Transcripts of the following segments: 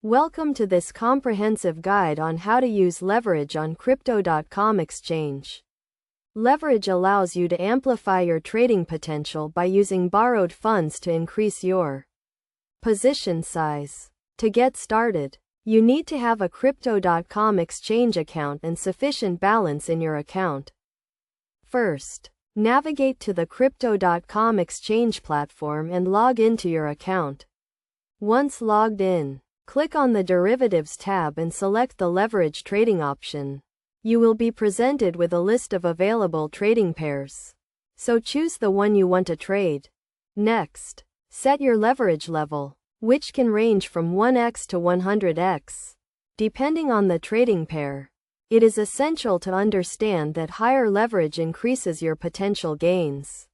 Welcome to this comprehensive guide on how to use leverage on Crypto.com exchange. Leverage allows you to amplify your trading potential by using borrowed funds to increase your position size. To get started, you need to have a Crypto.com exchange account and sufficient balance in your account. First, navigate to the Crypto.com exchange platform and log into your account. Once logged in, click on the Derivatives tab and select the Leverage Trading option. You will be presented with a list of available trading pairs. So choose the one you want to trade. Next, set your leverage level, which can range from 1x to 100x, depending on the trading pair. It is essential to understand that higher leverage increases your potential gains,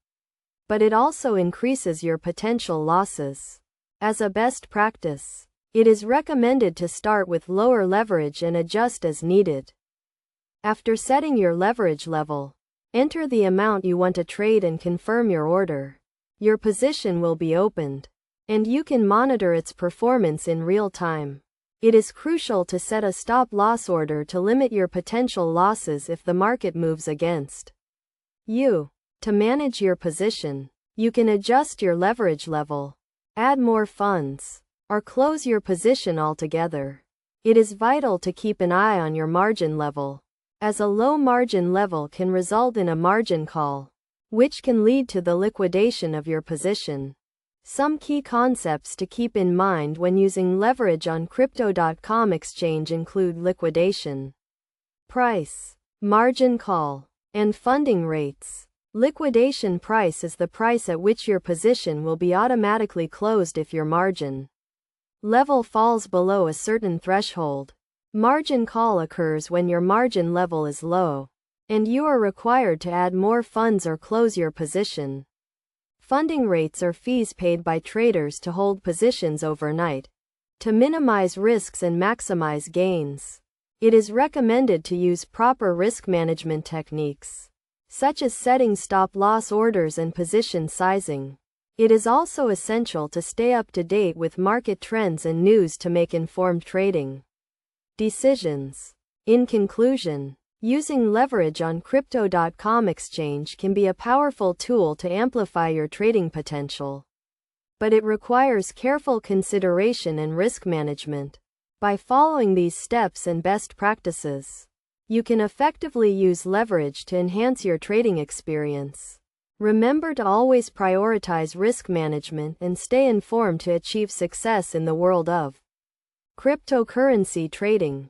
but it also increases your potential losses. As a best practice, it is recommended to start with lower leverage and adjust as needed. After setting your leverage level, enter the amount you want to trade and confirm your order. Your position will be opened, and you can monitor its performance in real time. It is crucial to set a stop-loss order to limit your potential losses if the market moves against you. To manage your position, you can adjust your leverage level, add more funds, or close your position altogether. It is vital to keep an eye on your margin level, as a low margin level can result in a margin call, which can lead to the liquidation of your position. Some key concepts to keep in mind when using leverage on Crypto.com exchange include liquidation price, margin call, and funding rates. Liquidation price is the price at which your position will be automatically closed if your margin level falls below a certain threshold. Margin call occurs when your margin level is low, and you are required to add more funds or close your position. Funding rates are fees paid by traders to hold positions overnight. To minimize risks and maximize gains, it is recommended to use proper risk management techniques, such as setting stop-loss orders and position sizing. It is also essential to stay up to date with market trends and news to make informed trading decisions. In conclusion, using leverage on Crypto.com exchange can be a powerful tool to amplify your trading potential, but it requires careful consideration and risk management. By following these steps and best practices, you can effectively use leverage to enhance your trading experience. Remember to always prioritize risk management and stay informed to achieve success in the world of cryptocurrency trading.